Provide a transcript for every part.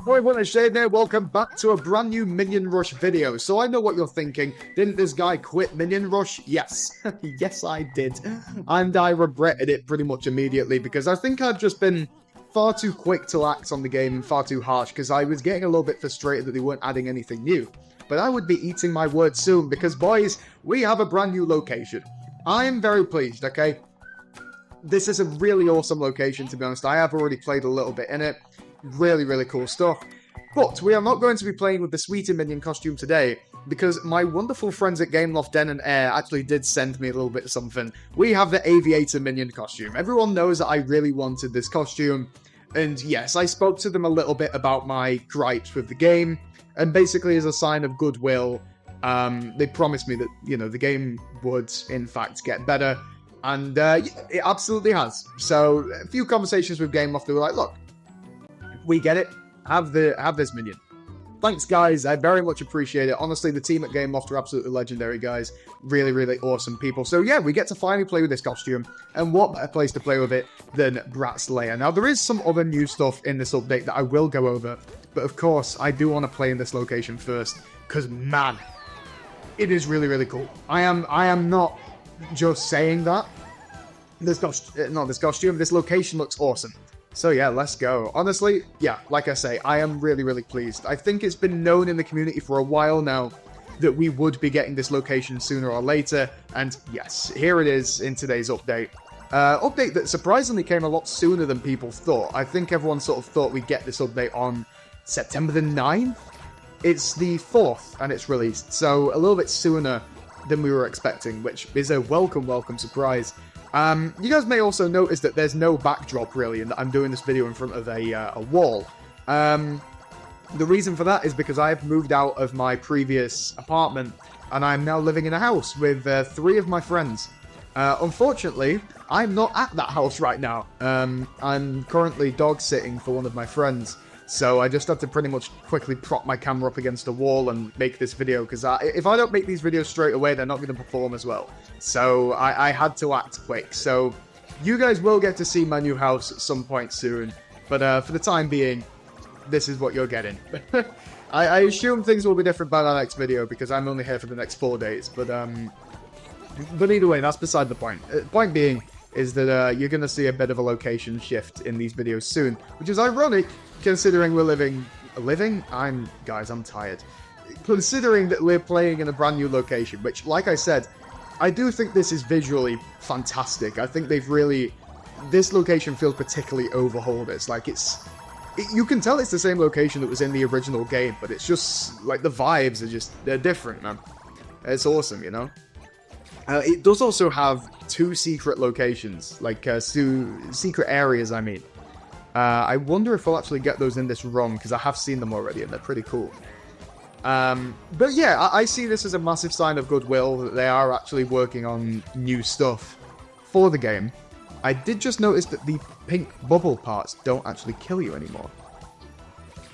Hello everyone, it's Shade here. Welcome back to a brand new Minion Rush video. So I know what you're thinking. Didn't this guy quit Minion Rush? Yes. Yes, I did. And I regretted it pretty much immediately because I think I've just been far too quick to act on the game and far too harsh because I was getting a little bit frustrated that they weren't adding anything new. But I would be eating my words soon because, boys, we have a brand new location. I am very pleased, okay? This is a really awesome location, to be honest. I have already played a little bit in it. Really, really cool stuff. But we are not going to be playing with the sweeter Minion costume today, because my wonderful friends at Gameloft Den and Air actually did send me a little bit of something. We have the Aviator Minion costume. Everyone knows that I really wanted this costume, and yes, I spoke to them a little bit about my gripes with the game, and basically as a sign of goodwill, they promised me that, you know, the game would, in fact, get better, and it absolutely has. So, a few conversations with Gameloft, they were like, look, we get it. Have this minion. Thanks, guys. I very much appreciate it. Honestly, the team at Gameloft are absolutely legendary, guys. Really, really awesome people. So yeah, we get to finally play with this costume. And what better place to play with it than BRATT'S LAIR. Now, there is some other new stuff in this update that I will go over. But of course, I do want to play in this location first. Because, man, it is really, really cool. I am not just saying that. This costume, this location looks awesome. So yeah, let's go. Honestly, yeah, like I say, I am really, really pleased. I think it's been known in the community for a while now that we would be getting this location sooner or later, and yes, here it is in today's update. Update that surprisingly came a lot sooner than people thought. I think everyone sort of thought we'd get this update on September the 9th? It's the 4th, and it's released, so a little bit sooner than we were expecting, which is a welcome surprise. You guys may also notice that there's no backdrop, really, and that I'm doing this video in front of a wall. The reason for that is because I've moved out of my previous apartment, and I'm now living in a house with 3 of my friends. Unfortunately, I'm not at that house right now. I'm currently dog-sitting for one of my friends, so I just have to pretty much quickly prop my camera up against a wall and make this video, because if I don't make these videos straight away, they're not going to perform as well. So I had to act quick. So you guys will get to see my new house at some point soon, but for the time being, this is what you're getting. I assume things will be different by the next video, because I'm only here for the next 4 days, but either way, that's beside the point. Point being is that you're going to see a bit of a location shift in these videos soon, which is ironic, considering we're living? Guys, I'm tired. Considering that we're playing in a brand new location, which, like I said, I do think this is visually fantastic. I think they've really... This location feels particularly overhauled. It's like you can tell it's the same location that was in the original game, but it's just, like, the vibes are just... They're different, man. It's awesome, you know? It does also have 2 secret locations, like, secret areas, I mean. I wonder if I'll actually get those in this run, because I have seen them already, and they're pretty cool. But yeah, I see this as a massive sign of goodwill, that they are actually working on new stuff for the game. I did just notice that the pink bubble parts don't actually kill you anymore.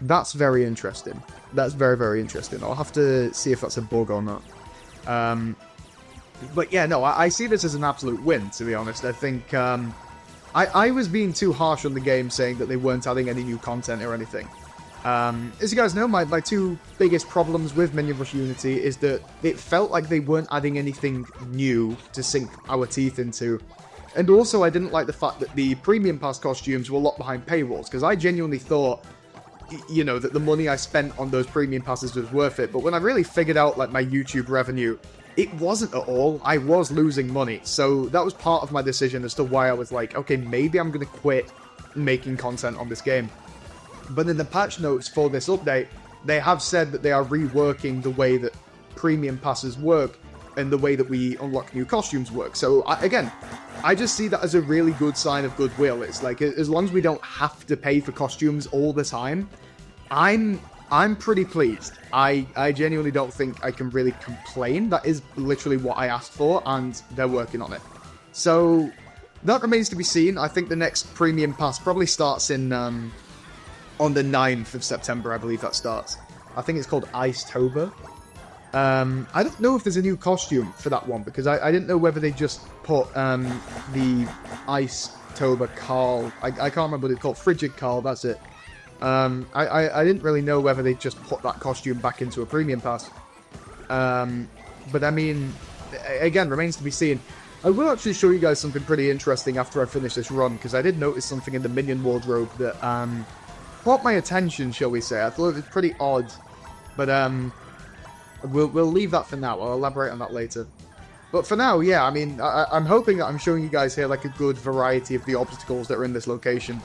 That's very interesting. That's very, very interesting. I'll have to see if that's a bug or not. But yeah, no, I see this as an absolute win, to be honest. I think, I was being too harsh on the game, saying that they weren't adding any new content or anything. As you guys know, my 2 biggest problems with Minion Rush Unity is that it felt like they weren't adding anything new to sink our teeth into. And also, I didn't like the fact that the Premium Pass costumes were locked behind paywalls, because I genuinely thought, you know, that the money I spent on those Premium Passes was worth it. But when I really figured out, like, my YouTube revenue, it wasn't at all. I was losing money. So that was part of my decision as to why I was like, okay, maybe I'm going to quit making content on this game. But in the patch notes for this update, they have said that they are reworking the way that Premium Passes work and the way that we unlock new costumes work. So, again, I just see that as a really good sign of goodwill. It's like, as long as we don't have to pay for costumes all the time, I'm pretty pleased. I genuinely don't think I can really complain. That is literally what I asked for, and they're working on it. So, that remains to be seen. I think the next Premium Pass probably starts in... on the 9th of September, I believe that starts. I think it's called Icetober. I don't know if there's a new costume for that one, because I didn't know whether they just put the Icetober Carl. I can't remember what it's called. Frigid Carl, that's it. I didn't really know whether they just put that costume back into a premium pass. But I mean, again, remains to be seen. I will actually show you guys something pretty interesting after I finish this run, because I did notice something in the minion wardrobe that caught my attention, shall we say. I thought it was pretty odd, but we'll leave that for now. I'll elaborate on that later. But for now, yeah, I mean, I'm hoping that I'm showing you guys here like a good variety of the obstacles that are in this location.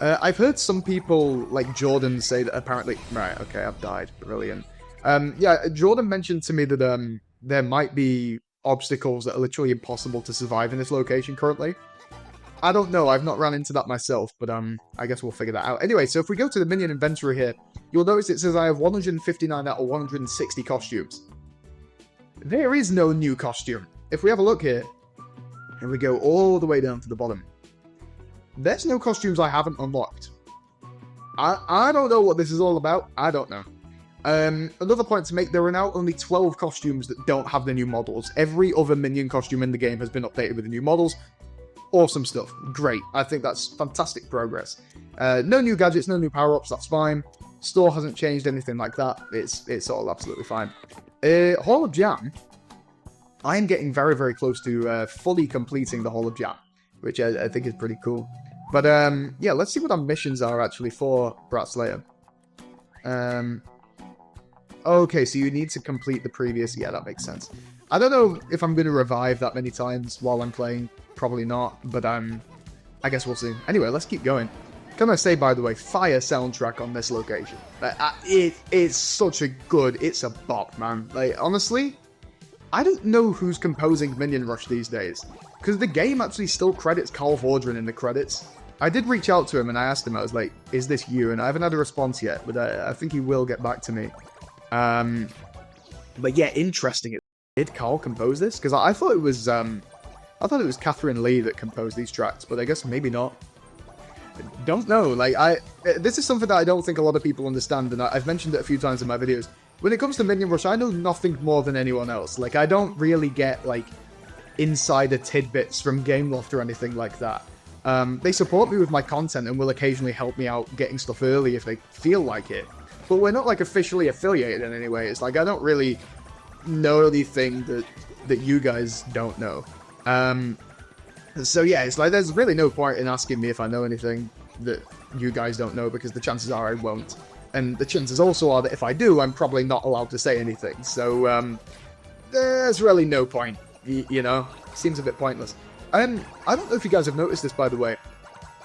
I've heard some people, like Jordan, say that apparently... Right, okay, I've died. Brilliant. Yeah, Jordan mentioned to me that there might be obstacles that are literally impossible to survive in this location currently. I don't know, I've not run into that myself, but I guess we'll figure that out. Anyway, so if we go to the minion inventory here, you'll notice it says I have 159 out of 160 costumes. There is no new costume. If we have a look here, and we go all the way down to the bottom, there's no costumes I haven't unlocked. I don't know what this is all about. I don't know. Another point to make, there are now only 12 costumes that don't have the new models. Every other minion costume in the game has been updated with the new models. Awesome stuff. Great. I think that's fantastic progress. No new gadgets, no new power-ups, that's fine. Store hasn't changed anything like that. It's all absolutely fine. Hall of Jam. I am getting very, very close to fully completing the Hall of Jam, which I think is pretty cool. But, yeah, let's see what our missions are, actually, for BRATT'S LAIR. Okay, so you need to complete the previous... Yeah, that makes sense. I don't know if I'm going to revive that many times while I'm playing. Probably not, but, I guess we'll see. Anyway, let's keep going. Can I say, by the way, fire soundtrack on this location. It's such a good... It's a bop, man. Like, honestly, I don't know who's composing Minion Rush these days. Because the game actually still credits Carl Vordran in the credits. I did reach out to him and I asked him, I was like, is this you? And I haven't had a response yet, but I think he will get back to me. But yeah, interesting. Did Carl compose this? Because I thought it was, Catherine Lee that composed these tracks, but I guess maybe not. Don't know. Like, this is something that I don't think a lot of people understand, and I've mentioned it a few times in my videos. When it comes to Minion Rush, I know nothing more than anyone else. Like, I don't really get, like, insider tidbits from Gameloft or anything like that. They support me with my content and will occasionally help me out getting stuff early if they feel like it. But we're not, like, officially affiliated in any way. It's like, I don't really know anything that you guys don't know. So yeah, it's like, there's really no point in asking me if I know anything that you guys don't know, because the chances are I won't. And the chances also are that if I do, I'm probably not allowed to say anything. So, there's really no point, you know? Seems a bit pointless. I don't know if you guys have noticed this, by the way.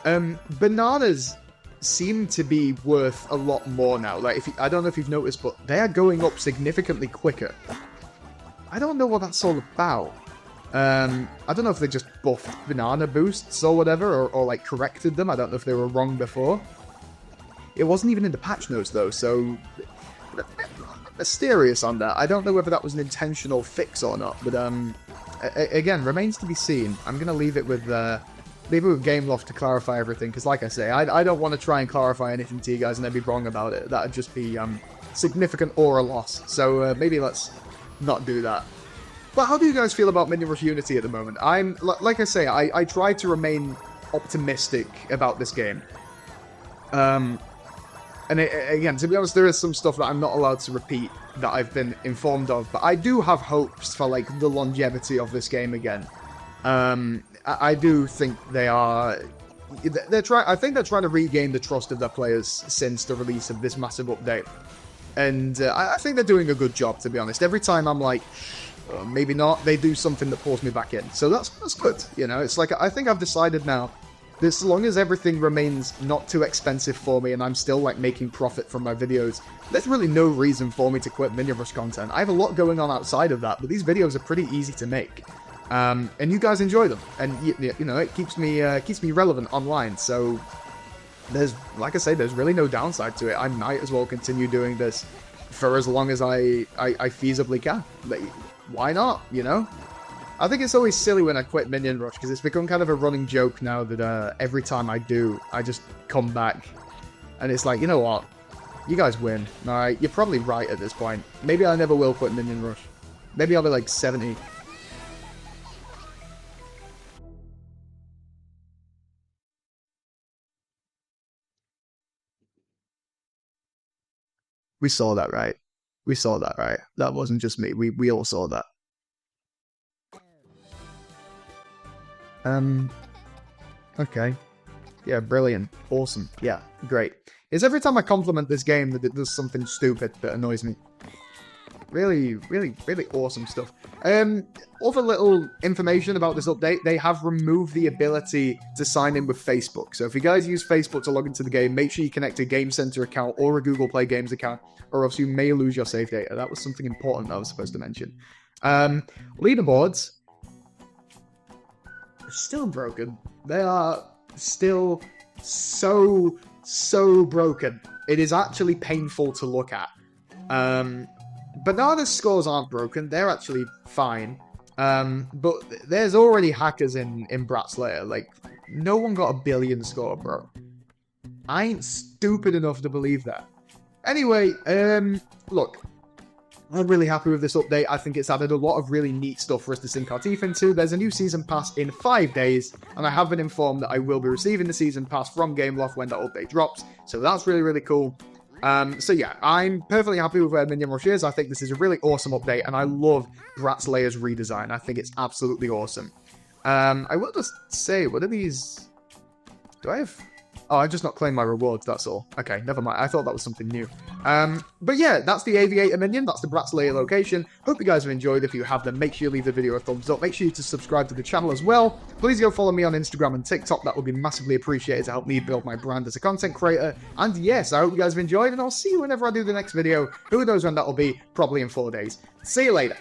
Bananas seem to be worth a lot more now. Like, I don't know if you've noticed, but they are going up significantly quicker. I don't know what that's all about. I don't know if they just buffed banana boosts or whatever, or like corrected them. I don't know if they were wrong before. It wasn't even in the patch notes though, so mysterious on that. I don't know whether that was an intentional fix or not, but again, remains to be seen. I'm gonna leave it with Gameloft to clarify everything, because like I say, I don't want to try and clarify anything to you guys and then be wrong about it. That'd just be significant aura loss. So maybe let's not do that. But how do you guys feel about Minion Rush Unity at the moment? Like I say, I try to remain optimistic about this game. And again, to be honest, there is some stuff that I'm not allowed to repeat that I've been informed of, but I do have hopes for, like, the longevity of this game again. I do think they are... I think they're trying to regain the trust of their players since the release of this massive update. And I think they're doing a good job, to be honest. Every time I'm like, oh, maybe not, they do something that pulls me back in. So that's good, you know? It's like, I think I've decided now, that as long as everything remains not too expensive for me and I'm still, like, making profit from my videos, there's really no reason for me to quit Minion Rush content. I have a lot going on outside of that, but these videos are pretty easy to make. And you guys enjoy them, and you know, it keeps me relevant online. So there's, like I say, there's really no downside to it. I might as well continue doing this for as long as I feasibly can. Like, why not? You know, I think it's always silly when I quit Minion Rush, because it's become kind of a running joke now that every time I do, I just come back, and it's like, you know what? You guys win. Alright, you're probably right at this point. Maybe I never will quit Minion Rush. Maybe I'll be like 70. We saw that, right? We saw that, right? That wasn't just me. We all saw that. Okay. Yeah, brilliant. Awesome. Yeah, great. It's every time I compliment this game that it does something stupid that annoys me. Really, really, really awesome stuff. Other little information about this update, they have removed the ability to sign in with Facebook. So if you guys use Facebook to log into the game, make sure you connect a Game Center account or a Google Play Games account, or else you may lose your save data. That was something important I was supposed to mention. Leaderboards are still broken. They are still so broken. It is actually painful to look at. Banana's scores aren't broken, they're actually fine. But there's already hackers in BRATT'S LAIR. Like, no one got a billion score, bro. I ain't stupid enough to believe that. Anyway, look, I'm really happy with this update. I think it's added a lot of really neat stuff for us to sink our teeth into. There's a new Season Pass in 5 days, and I have been informed that I will be receiving the Season Pass from Gameloft when that update drops. So that's really, really cool. So yeah, I'm perfectly happy with where Minion Rush is. I think this is a really awesome update, and I love BRATT'S LAIR's redesign. I think it's absolutely awesome. I will just say, what are these? Do I have... Oh, I've just not claimed my rewards, that's all. Okay, never mind. I thought that was something new. But yeah, that's the Aviator Minion. That's the BRATT'S LAIR location. Hope you guys have enjoyed. If you have, then make sure you leave the video a thumbs up. Make sure you to subscribe to the channel as well. Please go follow me on Instagram and TikTok. That would be massively appreciated to help me build my brand as a content creator. And yes, I hope you guys have enjoyed, and I'll see you whenever I do the next video. Who knows when that'll be? Probably in 4 days. See you later.